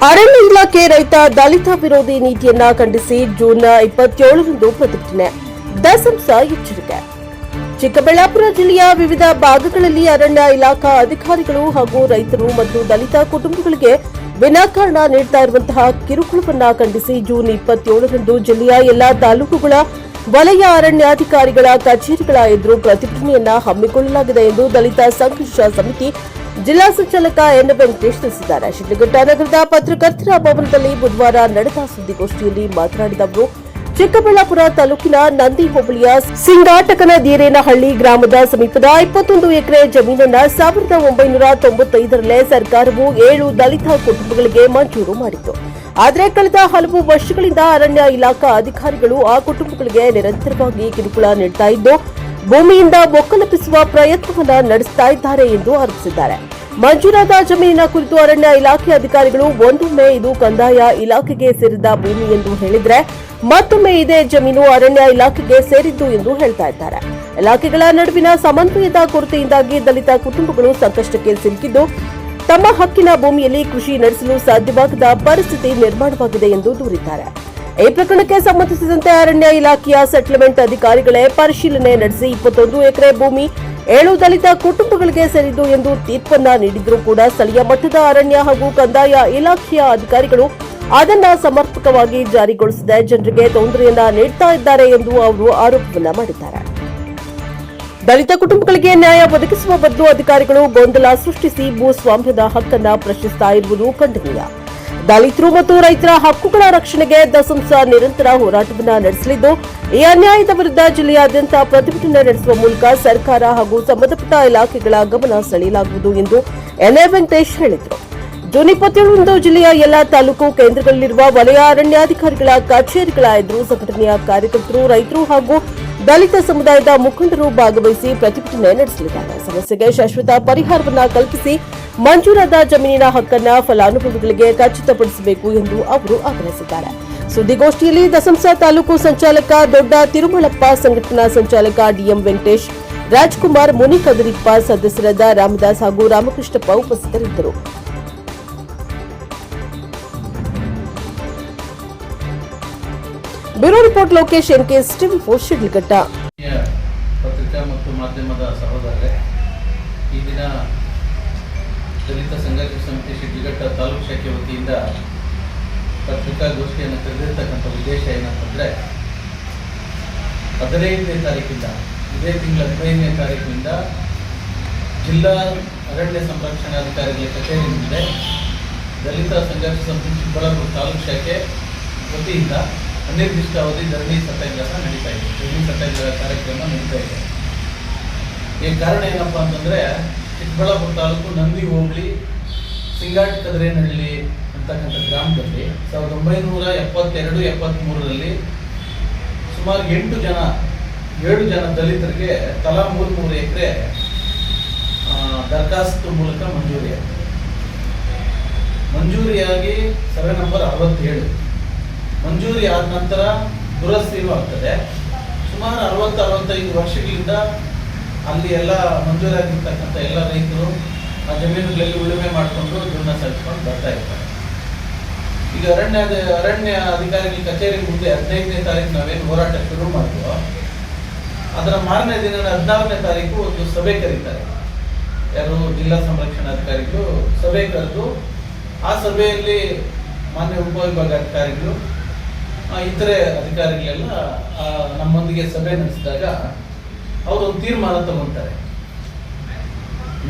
ಅರಣ್ಯ ಇಲಾಖೆ ರೈತ ದಲಿತ ವಿರೋಧಿ ನೀತಿಯನ್ನ ಖಂಡಿಸಿ ಜೂನ್ 27ರಂದು ಪ್ರತಿಭಟನೆ. ದಸಂಸ ಎಚ್ಚರಿಕೆ. ಚಿಕ್ಕಬಳ್ಳಾಪುರ ಜಿಲ್ಲೆಯ ವಿವಿಧ ಭಾಗಗಳಲ್ಲಿ ಅರಣ್ಯ ಇಲಾಖಾ ಅಧಿಕಾರಿಗಳು ಹಾಗೂ ರೈತರು ಮತ್ತು ದಲಿತ ಕುಟುಂಬಗಳಿಗೆ ವಿನಾಕಾರಣ ನೀಡುತ್ತಾ ಇರುವಂತಹ ಕಿರುಕುಳವನ್ನ ಖಂಡಿಸಿ ಜೂನ್ 27ರಂದು ಜಿಲ್ಲೆಯ ಎಲ್ಲಾ ತಾಲೂಕುಗಳ ವಲಯ ಅರಣ್ಯಾಧಿಕಾರಿಗಳ ಕಚೇರಿಗಳ ಎದುರು ಪ್ರತಿಭಟನೆಯನ್ನ ಹಮ್ಮಿಕೊಳ್ಳಲಾಗಿದೆ ಎಂದು ದಲಿತ ಸಂಘರ್ಷ ಸಮಿತಿ ಜಿಲ್ಲಾ ಸಂಚಾಲಕ ಎನ್ ವೆಂಕಟೇಶ್ ತಿಳಿಸಿದ್ದಾರೆ. ಶಿಡ್ಲಘಟ್ಟ ನಗರದ ಪತ್ರಕರ್ತರ ಭವನದಲ್ಲಿ ಬುಧವಾರ ನಡೆದ ಸುದ್ದಿಗೋಷ್ಠಿಯಲ್ಲಿ ಮಾತನಾಡಿದ ಅವರು, ಚಿಕ್ಕಬಳ್ಳಾಪುರ ತಾಲೂಕಿನ ನಂದಿ ಹೋಬಳಿಯ ಸಿಂಗಾಟಕನದೇರೇನಹಳ್ಳಿ ಗ್ರಾಮದ ಸಮೀಪದ 21 ಎಕರೆ ಜಮೀನನ್ನು 1995ರಲ್ಲೇ ಸರ್ಕಾರವು 7 ದಲಿತ ಕುಟುಂಬಗಳಿಗೆ ಮಂಜೂರು ಮಾಡಿತ್ತು. ಆದರೆ ಕಳೆದ ಹಲವು ವರ್ಷಗಳಿಂದ ಅರಣ್ಯ ಇಲಾಖಾ ಅಧಿಕಾರಿಗಳು ಆ ಕುಟುಂಬಗಳಿಗೆ ನಿರಂತರವಾಗಿ ಕಿರುಕುಳ ನೀಡುತ್ತಾ ಇದ್ದು ಭೂಮಿಯಿಂದ ಒಕ್ಕಲೆಬ್ಬಿಸುವ ಪ್ರಯತ್ನವನ್ನ ನಡೆಸುತ್ತಾ ಇದ್ದಾರೆ ಎಂದು ಆರೋಪಿಸಿದ್ದಾರೆ. ಮಂಜೂರಾದ ಜಮೀನಿನ ಕುರಿತು ಅರಣ್ಯ ಇಲಾಖೆ ಅಧಿಕಾರಿಗಳು ಒಂದೊಮ್ಮೆ ಇದು ಕಂದಾಯ ಇಲಾಖೆಗೆ ಸೇರಿದ ಭೂಮಿ ಎಂದು ಹೇಳಿದ್ರೆ ಮತ್ತೊಮ್ಮೆ ಇದೇ ಜಮೀನು ಅರಣ್ಯ ಇಲಾಖೆಗೆ ಸೇರಿದ್ದು ಎಂದು ಹೇಳ್ತಾ ಇದ್ದಾರೆ. ಇಲಾಖೆಗಳ ನಡುವಿನ ಸಮನ್ವಯದ ಕೊರತೆಯಿಂದಾಗಿ ದಲಿತ ಕುಟುಂಬಗಳು ಸಂಕಷ್ಟಕ್ಕೆ ಸಿಲುಕಿದ್ದು ತಮ್ಮ ಹಕ್ಕಿನ ಭೂಮಿಯಲ್ಲಿ ಕೃಷಿ ನಡೆಸಲು ಸಾಧ್ಯವಾಗದ ಪರಿಸ್ಥಿತಿ ನಿರ್ಮಾಣವಾಗಿದೆ ಎಂದು ದೂರಿದ್ದಾರೆ. ಈ ಪ್ರಕರಣಕ್ಕೆ ಸಂಬಂಧಿಸಿದಂತೆ ಅರಣ್ಯ ಇಲಾಖೆಯ ಸೆಟಲ್ಮೆಂಟ್ ಅಧಿಕಾರಿಗಳೇ ಪರಿಶೀಲನೆ ನಡೆಸಿ 21 ಎಕರೆ ಭೂಮಿ 7 ದಲಿತ ಕುಟುಂಬಗಳಿಗೆ ಸೇರಿದ್ದು ಎಂದು ತೀರ್ಪನ್ನ ನೀಡಿದರೂ ಕೂಡ ಸ್ಥಳೀಯ ಮಟ್ಟದ ಅರಣ್ಯ ಹಾಗೂ ಕಂದಾಯ ಇಲಾಖೆಯ ಅಧಿಕಾರಿಗಳು ಅದನ್ನ ಸಮರ್ಪಕವಾಗಿ ಜಾರಿಗೊಳಿಸದೆ ಜನರಿಗೆ ತೊಂದರೆಯನ್ನ ನೀಡುತ್ತಾ ಇದ್ದಾರೆ ಎಂದು ಅವರು ಆರೋಪವನ್ನ ಮಾಡಿದ್ದಾರೆ. ದಲಿತ ಕುಟುಂಬಗಳಿಗೆ ನ್ಯಾಯ ಒದಗಿಸುವ ಬದಲು ಅಧಿಕಾರಿಗಳು ಗೊಂದಲ ಸೃಷ್ಟಿಸಿ ಭೂಸ್ವಾಮ್ಯದ ಹಕ್ಕನ್ನ ಪ್ರಶ್ನಿಸುತ್ತಾ ಇರುವುದು ಖಂಡನೀಯ. ದಲಿತರು ಮತ್ತು ರೈತರ ಹಕ್ಕುಗಳ ರಕ್ಷಣೆಗೆ ದಸಂಸ ನಿರಂತರ ಹೋರಾಟವನ್ನು ನಡೆಸಲಿದ್ದು ಈ ಅನ್ಯಾಯದ ವಿರುದ್ಧ ಜಿಲ್ಲೆಯಾದ್ಯಂತ ಪ್ರತಿಭಟನೆ ನಡೆಸುವ ಮೂಲಕ ಸರ್ಕಾರ ಹಾಗೂ ಸಂಬಂಧಪಟ್ಟ ಇಲಾಖೆಗಳ ಗಮನ ಸೆಳೆಯಲಾಗುವುದು ಎಂದು ಎನ್ ವೆಂಕಟೇಶ್ ಹೇಳಿದರು. ಜೂನ್ 27ರಂದು ಜಿಲ್ಲೆಯ ಎಲ್ಲಾ ತಾಲೂಕು ಕೇಂದ್ರಗಳಲ್ಲಿರುವ ವಲಯ ಅರಣ್ಯಾಧಿಕಾರಿಗಳ ಕಚೇರಿಗಳ ಎದುರು ಸಂಘಟನೆಯ ಕಾರ್ಯಕರ್ತರು, ರೈತರು ಹಾಗೂ ದಲಿತ ಸಮುದಾಯದ ಮುಖಂಡರು ಭಾಗವಹಿಸಿ ಪ್ರತಿಭಟನೆ ನಡೆಸಲಿದ್ದಾರೆ. ಸಮಸ್ಯೆಗೆ ಶಾಶ್ವತ ಪರಿಹಾರವನ್ನು ಕಲ್ಪಿಸಿ ಮಂಜೂರಾದ ಜಮೀನಿನ ಹಕ್ಕನ್ನು ಫಲಾನುಭವಿಗಳಿಗೆ ಖಚಿತಪಡಿಸಬೇಕು ಎಂದು ಅವರು ಆಗ್ರಹಿಸಿದ್ದಾರೆ. ಸುದ್ದಿಗೋಷ್ಠಿಯಲ್ಲಿ ದಸಂಸ ತಾಲೂಕು ಸಂಚಾಲಕ ದೊಡ್ಡ ತಿರುಮಳಪ್ಪ, ಸಂಘಟನಾ ಸಂಚಾಲಕ ಡಿಎಂ ವೆಂಕಟೇಶ್, ರಾಜ್ಕುಮಾರ್, ಮುನಿಕದರಿಪ್ಪ, ಸದಸ್ಯರಾದ ರಾಮದಾಸ್ ಹಾಗೂ ರಾಮಕೃಷ್ಣಪ್ಪ ಉಪಸ್ಥಿತರಿದ್ದರು. ಬ್ಯೂರೋ ರಿಪೋರ್ಟ್ ಲೋಕೇಶ್ ಎನ್ಕೆಎಸ್ ಟಿವಿ4 ಶಿಡ್ಲಘಟ್ಟ. ಪತ್ರಿಕಾ ಮತ್ತು ಮಾಧ್ಯಮದ ಸಹೋದರರೇ, ಈ ದಿನ ದಲಿತ ಸಂಘರ್ಷ ಸಮಿತಿ ಶಿಡ್ಲಘಟ್ಟ ತಾಲೂಕು ಶಾಖೆ ವತಿಯಿಂದ ಪತ್ರಿಕಾಗೋಷ್ಠಿಯನ್ನು ಕರೆದಿರ್ತಕ್ಕಂಥ ಉದ್ದೇಶ ಏನಂತಂದರೆ, 15ನೇ ತಾರೀಕಿಂದ ಇದೇ ತಿಂಗಳ 15ನೇ ತಾರೀಕಿನಿಂದ ಜಿಲ್ಲಾ ಅರಣ್ಯ ಸಂರಕ್ಷಣಾಧಿಕಾರಿಗಳ ಕಚೇರಿ ಮುಂದೆ ದಲಿತ ಸಂಘರ್ಷ ಸಮಿತಿ ಚಿಕ್ಕಬಳ್ಳಾಪುರ ತಾಲೂಕು ಶಾಖೆ ವತಿಯಿಂದ ಅನಿರ್ದಿಷ್ಟಾವಧಿ ಧರಣಿ ಸತ್ಯಾಗ್ರಹ ನಡೀತಾ ಇದೆ. ಧರಣಿ ಸತ್ಯಾಗ್ರಹ ಕಾರ್ಯಕ್ರಮ ನಡೀತಾ ಇದೆ. ಈ ಕಾರಣ ಏನಪ್ಪ ಅಂತಂದರೆ, ಚಿಕ್ಕಬಳ್ಳಾಪುರ ತಾಲೂಕು ನಂದಿ ಹೋಬಳಿ ಸಿಂಗಾಟಕನದೇರೇನಹಳ್ಳಿ ಅಂತಕ್ಕಂಥ ಗ್ರಾಮದಲ್ಲಿ 1972-73ರಲ್ಲಿ ಸುಮಾರು 7 ಜನ ದಲಿತರಿಗೆ ತಲಾ 3 ಎಕರೆ ದರಖಾಸ್ತು ಮೂಲಕ ಮಂಜೂರಿಯಾಗಿ ಸರ್ವೆ ನಂಬರ್ 67 ಮಂಜೂರಿ ಆದ ನಂತರ ದುರಸ್ತಿನೂ ಆಗ್ತದೆ. ಸುಮಾರು 60-65 ವರ್ಷಗಳಿಂದ ಅಲ್ಲಿ ಎಲ್ಲ ಮಂಜೂರಾಗಿರ್ತಕ್ಕಂಥ ಎಲ್ಲ ರೈತರು ಆ ಜಮೀನುಗಳಲ್ಲಿ ಉಳುಮೆ ಮಾಡಿಕೊಂಡು ಜೀವನ ಸಾಗಿಸ್ಕೊಂಡು ಬರ್ತಾ ಇರ್ತಾರೆ. ಈಗ ಅರಣ್ಯ ಅಧಿಕಾರಿಗಳ ಕಚೇರಿ ಮುಂದೆ 15ನೇ ತಾರೀಕು ನಾವೇನು ಹೋರಾಟ ಶುರು ಮಾಡಿದ್ವೋ ಅದರ ಮಾರನೇ ದಿನ 16ನೇ ತಾರೀಕು ಒಂದು ಸಭೆ ಕರೀತಾರೆ. ಯಾರು ಜಿಲ್ಲಾ ಸಂರಕ್ಷಣಾಧಿಕಾರಿಗಳು ಸಭೆ ಕರೆದು ಆ ಸಭೆಯಲ್ಲಿ ಮಾನ್ಯ ಉಪವಿಭಾಗಾಧಿಕಾರಿಗಳು ಇತರೆ ಅಧಿಕಾರಿಗಳೆಲ್ಲ ನಮ್ಮೊಂದಿಗೆ ಸಭೆ ನಡೆಸಿದಾಗ ಅವರು ಒಂದು ತೀರ್ಮಾನ ತಗೊಳ್ತಾರೆ.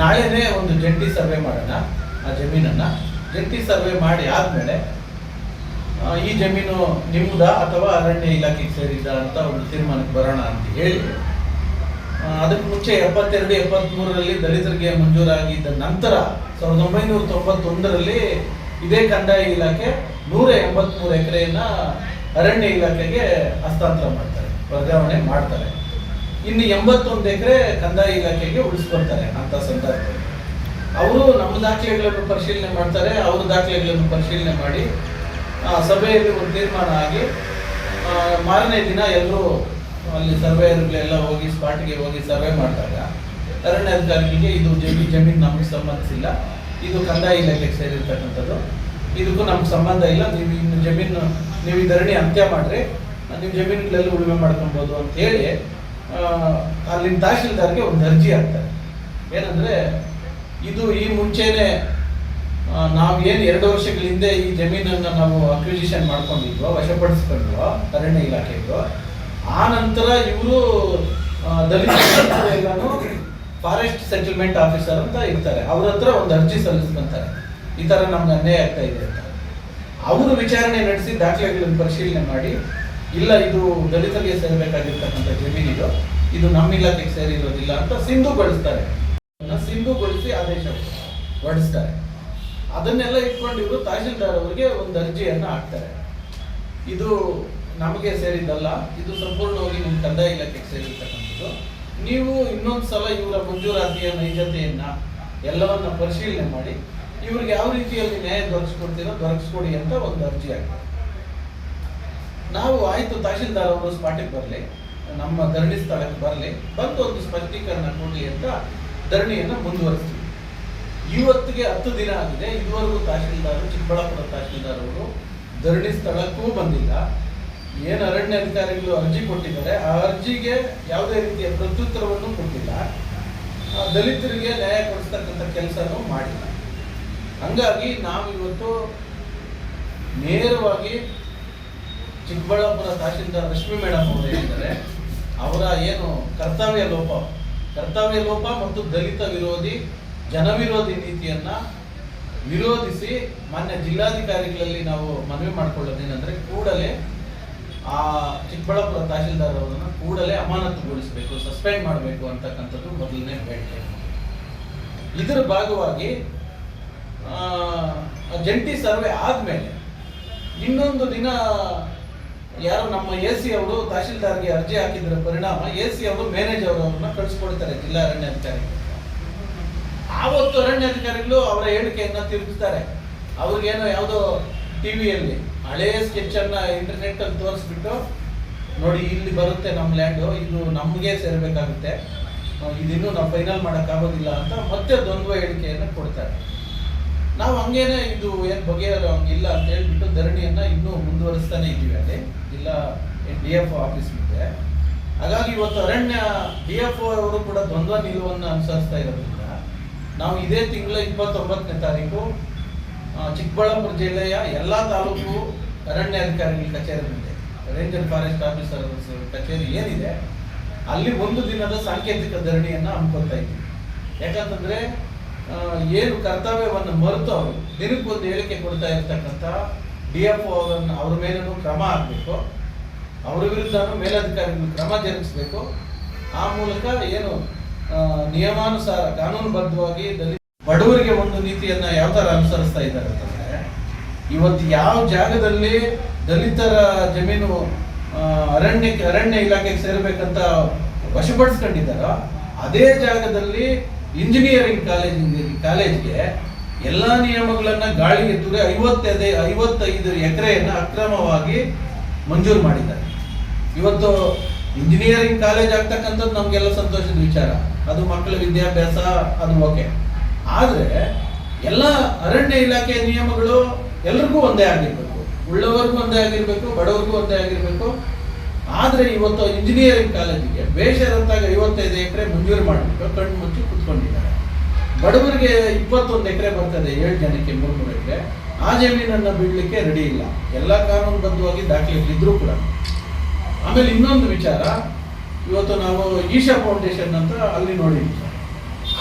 ನಾಳೆನೇ ಒಂದು ಜಂಟಿ ಸರ್ವೆ ಮಾಡೋಣ, ಆ ಜಮೀನನ್ನು ಜಂಟಿ ಸರ್ವೆ ಮಾಡಿ ಆದಮೇಲೆ ಈ ಜಮೀನು ನಿಮ್ಮದ ಅಥವಾ ಅರಣ್ಯ ಇಲಾಖೆಗೆ ಸೇರಿದ ಅಂತ ಒಂದು ತೀರ್ಮಾನಕ್ಕೆ ಬರೋಣ ಅಂತ ಹೇಳಿ, ಅದಕ್ಕೆ ಮುಂಚೆ 72-73ರಲ್ಲಿ ದಲಿತರಿಗೆ ಮಂಜೂರಾಗಿದ್ದ ನಂತರ 1991ರಲ್ಲಿ ಇದೇ ಕಂದಾಯ ಇಲಾಖೆ 183 ಎಕರೆಯನ್ನ ಅರಣ್ಯ ಇಲಾಖೆಗೆ ಹಸ್ತಾಂತರ ಮಾಡ್ತಾರೆ, ವರ್ಗಾವಣೆ ಮಾಡ್ತಾರೆ. ಇನ್ನು 81 ಎಕರೆ ಕಂದಾಯ ಇಲಾಖೆಗೆ ಉಳಿಸ್ಕೊಳ್ತಾರೆ. ಅಂತ ಸಂದರ್ಭದಲ್ಲಿ ಅವರು ನಮ್ಮ ದಾಖಲೆಗಳನ್ನು ಪರಿಶೀಲನೆ ಮಾಡ್ತಾರೆ, ಅವ್ರ ದಾಖಲೆಗಳನ್ನು ಪರಿಶೀಲನೆ ಮಾಡಿ ಸಭೆಯಲ್ಲಿ ಒಂದು ತೀರ್ಮಾನ ಆಗಿ ಮಾರನೇ ದಿನ ಎಲ್ಲರೂ ಅಲ್ಲಿ ಸರ್ವೇಯರ್ಗಳೆಲ್ಲ ಹೋಗಿ ಸ್ಪಾಟ್ಗೆ ಹೋಗಿ ಸರ್ವೆ ಮಾಡಿದಾಗ ಅರಣ್ಯಾಧಿಕಾರಿಗಳಿಗೆ ಇದು ಜಮೀನು ನಮಗೆ ಸಂಬಂಧಿಸಿಲ್ಲ, ಇದು ಕಂದಾಯ ಇಲಾಖೆಗೆ ಸೇರಿರ್ತಕ್ಕಂಥದ್ದು, ಇದಕ್ಕೂ ನಮ್ಗೆ ಸಂಬಂಧ ಇಲ್ಲ, ನೀವು ಇನ್ನು ಜಮೀನು ನೀವು ಈ ಧರಣಿ ಅಂತ್ಯ ಮಾಡ್ರಿ, ನೀವು ಜಮೀನುಗಳೆಲ್ಲ ಉಳುಮೆ ಮಾಡ್ಕೊಬೋದು ಅಂತ ಹೇಳಿ ಅಲ್ಲಿನ ತಹಶೀಲ್ದಾರ್ಗೆ ಒಂದು ಅರ್ಜಿ ಹಾಕ್ತಾರೆ. ಏನಂದ್ರೆ ಇದು ಈ ಮುಂಚೆನೆ ನಾವು ಏನು 2 ವರ್ಷಗಳ ಹಿಂದೆ ಈ ಜಮೀನನ್ನು ನಾವು ಅಕ್ವಿಸಿಷನ್ ಮಾಡ್ಕೊಂಡಿದ್ವೋ, ವಶಪಡಿಸ್ಕೊಂಡ್ವೋ ಅರಣ್ಯ ಇಲಾಖೆಗೂ, ಆ ನಂತರ ಇವರು ದಲಿತ ಎಲ್ಲಾನು ಫಾರೆಸ್ಟ್ ಸೆಟಲ್ಮೆಂಟ್ ಆಫೀಸರ್ ಅಂತ ಇರ್ತಾರೆ, ಅವ್ರ ಹತ್ರ ಒಂದು ಅರ್ಜಿ ಸಲ್ಲಿಸ್ಕೊಂತಾರೆ, ಈ ತರ ನಮ್ಗೆ ಅನ್ಯಾಯ ಆಗ್ತಾ ಇದೆ ಅಂತ. ಅವರು ವಿಚಾರಣೆ ನಡೆಸಿ ದಾಖಲೆಗಳನ್ನು ಪರಿಶೀಲನೆ ಮಾಡಿ, ಇಲ್ಲ ಇದು ದಲಿತರಿಗೆ ಸೇರಬೇಕಾಗಿರ್ತಕ್ಕಂಥ ಜಮೀನಿದು, ಇದು ನಮ್ಮ ಇಲಾಖೆಗೆ ಸೇರಿರೋದಿಲ್ಲ ಅಂತ ಸಿಂಧುಗೊಳಿಸ್ತಾರೆ. ಸಿಂಧುಗೊಳಿಸಿ ಆದೇಶ ಹೊರಡಿಸ್ತಾರೆ. ಅದನ್ನೆಲ್ಲ ಇಟ್ಕೊಂಡು ಇವರು ತಹಶೀಲ್ದಾರ್ ಅವರಿಗೆ ಒಂದು ಅರ್ಜಿಯನ್ನ ಹಾಕ್ತಾರೆ. ಇದು ನಮಗೆ ಸೇರಿದ್ದಲ್ಲ, ಇದು ಸಂಪೂರ್ಣವಾಗಿ ನಿಮ್ಮ ಕಂದಾಯ ಇಲಾಖೆಗೆ ಸೇರಿರ್ತಕ್ಕಂಥದ್ದು. ನೀವು ಇನ್ನೊಂದ್ಸಲ ಇವರ ಮಂಜೂರಾತಿಯ ನೈಜತೆಯನ್ನ ಎಲ್ಲವನ್ನ ಪರಿಶೀಲನೆ ಮಾಡಿ ಇವ್ರಿಗೆ ಯಾವ ರೀತಿಯಲ್ಲಿ ನ್ಯಾಯ ದೊರಕಿಸ್ಕೊಡ್ತೀರೋ ದೊರಕಿಸ್ಕೊಡಿ ಅಂತ ಒಂದು ಅರ್ಜಿ ಹಾಕ್ತಾರೆ. ನಾವು ಆಯ್ತು ತಹಶೀಲ್ದಾರ್ ಅವರು ಸ್ಪಾಟಿಗೆ ಬರಲಿ, ನಮ್ಮ ಧರಣಿ ಸ್ಥಳಕ್ಕೆ ಬರಲಿ, ಬಂದು ಒಂದು ಸ್ಪಷ್ಟೀಕರಣ ಕೊಡಲಿ ಅಂತ ಧರಣಿಯನ್ನು ಮುಂದುವರಿಸ್ತೀವಿ. ಇವತ್ತಿಗೆ 10 ದಿನ ಆಗಿದೆ, ಇದುವರೆಗೂ ತಹಶೀಲ್ದಾರ್, ಚಿಕ್ಕಬಳ್ಳಾಪುರ ತಹಶೀಲ್ದಾರ್ ಅವರು ಧರಣಿ ಸ್ಥಳಕ್ಕೂ ಬಂದಿಲ್ಲ. ಏನು ಅರಣ್ಯ ಅಧಿಕಾರಿಗಳು ಅರ್ಜಿ ಕೊಟ್ಟಿದ್ದಾರೆ, ಆ ಅರ್ಜಿಗೆ ಯಾವುದೇ ರೀತಿಯ ಪ್ರತ್ಯುತ್ತರವನ್ನು ಕೊಟ್ಟಿಲ್ಲ, ದಲಿತರಿಗೆ ನ್ಯಾಯ ಕೊಡಿಸ್ತಕ್ಕಂಥ ಕೆಲಸನೂ ಮಾಡಿಲ್ಲ. ಹಂಗಾಗಿ ನಾವು ಇವತ್ತು ನೇರವಾಗಿ ಚಿಕ್ಕಬಳ್ಳಾಪುರ ತಹಶೀಲ್ದಾರ್ ರಶ್ಮಿ ಮೇಡಮ್ ಅವರು ಹೇಳಿದ್ದಾರೆ, ಅವರ ಏನು ಕರ್ತವ್ಯ ಲೋಪ ಮತ್ತು ದಲಿತ ವಿರೋಧಿ ಜನವಿರೋಧಿ ನೀತಿಯನ್ನ ವಿರೋಧಿಸಿ ಮಾನ್ಯ ಜಿಲ್ಲಾಧಿಕಾರಿಗಳಲ್ಲಿ ನಾವು ಮನವಿ ಮಾಡಿಕೊಳ್ಳೋದೇನೆಂದ್ರೆ ಕೂಡಲೇ ಆ ಚಿಕ್ಕಬಳ್ಳಾಪುರ ತಹಶೀಲ್ದಾರ್ ಅವರನ್ನ ಕೂಡಲೇ ಅಮಾನತುಗೊಳಿಸಬೇಕು, ಸಸ್ಪೆಂಡ್ ಮಾಡಬೇಕು ಅಂತಕ್ಕಂಥದ್ದು ಮೊದಲನೇ ಬೇಡಿಕೆ. ಇದರ ಭಾಗವಾಗಿ ಜಂಟಿ ಸರ್ವೆ ಆದ್ಮೇಲೆ ಇನ್ನೊಂದು ದಿನ ಯಾರು ನಮ್ಮ AC ಅವರು ತಹಶೀಲ್ದಾರ್ಗೆ ಅರ್ಜಿ ಹಾಕಿದ್ರ ಪರಿಣಾಮ AC ಅವರು ಮ್ಯಾನೇಜರ್ ಅವರನ್ನ ಕಳಿಸ್ಕೊಡ್ತಾರೆ ಜಿಲ್ಲಾ ಅರಣ್ಯಾಧಿಕಾರಿ. ಆವತ್ತು ಅರಣ್ಯಾಧಿಕಾರಿಗಳು ಅವರ ಹೇಳಿಕೆಯನ್ನ ತಿರುಗಿಸ್ತಾರೆ. ಅವ್ರಿಗೇನೋ ಯಾವುದೋ ಟಿವಿಯಲ್ಲಿ ಹಳೆಯ ಸ್ಕೆಚ್ ಅನ್ನ ಇಂಟರ್ನೆಟ್ ಅಲ್ಲಿ ತೋರಿಸ್ಬಿಟ್ಟು, ನೋಡಿ ಇಲ್ಲಿ ಬರುತ್ತೆ ನಮ್ಮ ಲ್ಯಾಂಡ್, ಇದು ನಮಗೆ ಸೇರ್ಬೇಕಾಗುತ್ತೆ, ಇದಿನ್ನೂ ನಾವು ಫೈನಲ್ ಮಾಡಕ್ ಆಗೋದಿಲ್ಲ ಅಂತ ಮತ್ತೆ ದ್ವಂದ್ವ ಹೇಳಿಕೆಯನ್ನ ಕೊಡ್ತಾರೆ. ನಾವು ಹಂಗೇನೆ ಇದು ಏನು ಬಗೆಹರೋ ಹಂಗಿಲ್ಲ ಅಂತ ಹೇಳ್ಬಿಟ್ಟು ಧರಣಿಯನ್ನ ಇನ್ನೂ ಮುಂದುವರಿಸ್ತಾನೆ ಇದ್ದೀವಿ ಅಲ್ಲಿ ಜಿಲ್ಲಾ DFO ಆಫೀಸ್ ಮುಂದೆ. ಹಾಗಾಗಿ ಇವತ್ತು ಅರಣ್ಯ DFO ಅವರು ಕೂಡ ದ್ವಂದ್ವ ನಿಲುವನ್ನು ಅನುಸರಿಸ್ತಾ ಇರೋದ್ರಿಂದ ನಾವು ಇದೇ ತಿಂಗಳ 29ನೇ ತಾರೀಕು ಚಿಕ್ಕಬಳ್ಳಾಪುರ ಜಿಲ್ಲೆಯ ಎಲ್ಲಾ ತಾಲೂಕು ಅರಣ್ಯಾಧಿಕಾರಿಗಳ ಕಚೇರಿ ಮುಂದೆ, ರೇಂಜರ್ ಫಾರೆಸ್ಟ್ ಆಫೀಸರ್ ಕಚೇರಿ ಏನಿದೆ ಅಲ್ಲಿ ಒಂದು ದಿನದ ಸಾಂಕೇತಿಕ ಧರಣಿಯನ್ನ ಹಮ್ಮಿಕೊಳ್ತಾ ಇದ್ದೀವಿ. ಯಾಕಂತಂದ್ರೆ ಏನು ಕರ್ತವ್ಯವನ್ನು ಮರೆತು ಅವರು ದಿನಕ್ಕೊಂದು ಹೇಳಿಕೆ ಕೊಡ್ತಾ ಇರ್ತಕ್ಕಂಥ DFO ಅವರನ್ನು ಅವ್ರ ಮೇಲೂ ಕ್ರಮ ಆಗಬೇಕು, ಅವರ ವಿರುದ್ಧನೂ ಮೇಲಧಿಕಾರಿಗಳು ಕ್ರಮ ಜರುಗಿಸಬೇಕು. ಆ ಮೂಲಕ ಏನು ನಿಯಮಾನುಸಾರ ಕಾನೂನುಬದ್ಧವಾಗಿ ಬಡವರಿಗೆ ಒಂದು ನೀತಿಯನ್ನ ಯಾವ ತರ ಅನುಸರಿಸ್ತಾ ಇದ್ದಾರೆ ಅಂತಂದ್ರೆ, ಇವತ್ತು ಯಾವ ಜಾಗದಲ್ಲಿ ದಲಿತರ ಜಮೀನು ಅರಣ್ಯ ಇಲಾಖೆಗೆ ಸೇರ್ಬೇಕಂತ ವಶಪಡಿಸ್ಕೊಂಡಿದ್ದಾರೋ ಅದೇ ಜಾಗದಲ್ಲಿ ಇಂಜಿನಿಯರಿಂಗ್ ಕಾಲೇಜ್ಗೆ ಎಲ್ಲಾ ನಿಯಮಗಳನ್ನ ಗಾಳಿಗೆ ತೂರಿ 55 ಎಕರೆಯನ್ನ ಅಕ್ರಮವಾಗಿ ಮಂಜೂರು ಮಾಡಿದ್ದಾರೆ. ಇವತ್ತು ಇಂಜಿನಿಯರಿಂಗ್ ಕಾಲೇಜ್ ಆಗ್ತಕ್ಕಂಥದ್ದು ನಮ್ಗೆಲ್ಲ ಸಂತೋಷದ ವಿಚಾರ, ಅದು ಮಕ್ಕಳ ವಿದ್ಯಾಭ್ಯಾಸ, ಅದು ಓಕೆ. ಆದ್ರೆ ಎಲ್ಲ ಅರಣ್ಯ ಇಲಾಖೆಯ ನಿಯಮಗಳು ಎಲ್ರಿಗೂ ಒಂದೇ ಆಗಿರ್ಬೇಕು, ಉಳ್ಳವರಿಗೂ ಒಂದೇ ಆಗಿರ್ಬೇಕು, ಬಡವರಿಗೂ ಒಂದೇ ಆಗಿರ್ಬೇಕು. ಆದ್ರೆ ಇವತ್ತು ಇಂಜಿನಿಯರಿಂಗ್ ಕಾಲೇಜಿಗೆ ಬೇಷರತ್ತಾಗಿ 55 ಎಕರೆ ಮಂಜೂರು ಮಾಡಿಬಿಟ್ಟು ಕಣ್ಣು ಮುಚ್ಚಿ ಕುತ್ಕೊಂಡಿದ್ದಾರೆ. ಬಡವರಿಗೆ 21 ಎಕರೆ ಬರ್ತದೆ, 7 ಜನಕ್ಕೆ 3 ಎಕರೆ. ಆ ಜಮೀನನ್ನ ಬಿಡ್ಲಿಕ್ಕೆ ರೆಡಿ ಇಲ್ಲ, ಎಲ್ಲ ಕಾನೂನುಬದ್ಧವಾಗಿ ದಾಖಲೆಗಳಿದ್ರು ಕೂಡ. ಆಮೇಲೆ ಇನ್ನೊಂದು ವಿಚಾರ, ಇವತ್ತು ನಾವು ಈಶಾ ಫೌಂಡೇಶನ್ ಅಂತ ಅಲ್ಲಿ ನೋಡಿದ್ವಿ,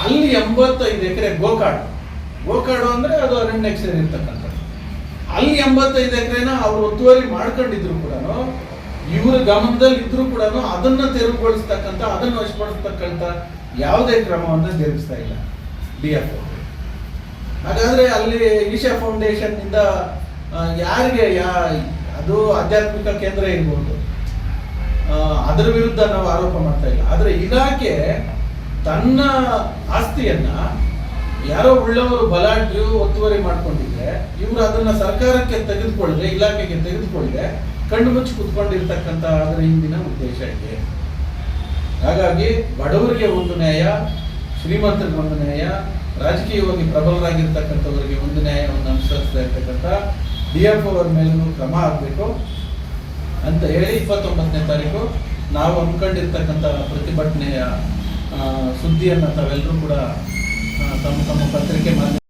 ಅಲ್ಲಿ 85 ಎಕರೆ ಗೋಕಾಡು ಅಂದ್ರೆ ಅದು ಅರಣ್ಯಕ್ಕೆ ಸೇರಿರ್ತಕ್ಕಂಥದ್ದು. ಅಲ್ಲಿ 85 ಎಕರೆನ ಅವರು ಒತ್ತುವರಿ ಮಾಡ್ಕೊಂಡಿದ್ರು ಕೂಡ, ಇವರ ಗಮನದಲ್ಲಿ ಇದ್ರು ಕೂಡ ಅದನ್ನ ತೆರವುಗೊಳಿಸ್ತಕ್ಕಂಥ, ಅದನ್ನು ವಶಪಡಿಸ್ತಕ್ಕಂಥ ಯಾವುದೇ ಕ್ರಮವನ್ನು ಜರುಗಿಸ್ತಾ ಇಲ್ಲ DFO. ಹಾಗಾದ್ರೆ ಅಲ್ಲಿ ಈಶಾ ಫೌಂಡೇಶನ್ ಇಂದ ಯಾರಿಗೆ ಅದು ಆಧ್ಯಾತ್ಮಿಕ ಕೇಂದ್ರ ಇರ್ಬೋದು, ಅದರ ವಿರುದ್ಧ ನಾವು ಆರೋಪ ಮಾಡ್ತಾ ಇಲ್ಲ. ಆದ್ರೆ ಇಲಾಖೆ ತನ್ನ ಆಸ್ತಿಯನ್ನ ಯಾರೋ ಉಳ್ಳವರು ಬಲಾಢ್ಯರು ಒತ್ತುವರಿ ಮಾಡ್ಕೊಂಡಿದ್ರೆ, ಇವರು ಅದನ್ನ ಸರ್ಕಾರಕ್ಕೆ ತೆಗೆದುಕೊಳ್ಳದೆ, ಇಲಾಖೆಗೆ ತೆಗೆದುಕೊಳ್ಳದೆ ಕಣ್ಣು ಮುಚ್ಚಿ ಕುತ್ಕೊಂಡಿರ್ತಕ್ಕಂಥ ಅದರ ಹಿಂದಿನ ಉದ್ದೇಶ ಇದೆ. ಹಾಗಾಗಿ ಬಡವರಿಗೆ ಒಂದು ನ್ಯಾಯ, ಶ್ರೀಮಂತರಿಗೆ ಒಂದು ನ್ಯಾಯ, ರಾಜಕೀಯವಾಗಿ ಪ್ರಬಲರಾಗಿರ್ತಕ್ಕಂಥವರಿಗೆ ಒಂದು ನ್ಯಾಯವನ್ನು ಅನುಸರಿಸಿದ ಮಾಡ್ತಾ ಇರ್ತಕ್ಕಂಥ DFO ಅವ್ರ ಮೇಲೂ ಕ್ರಮ ಆಗಬೇಕು ಅಂತ ಹೇಳಿ 29ನೇ ತಾರೀಕು ನಾವು ಹಮ್ಮಿಕೊಂಡಿರ್ತಕ್ಕಂಥ ಪ್ರತಿಭಟನೆಯ ಸುದ್ದಿಯನ್ನು ತಾವೆಲ್ಲರೂ ಕೂಡ ತಮ್ಮ ತಮ್ಮ ಪತ್ರಿಕೆ ಮಾಧ್ಯಮ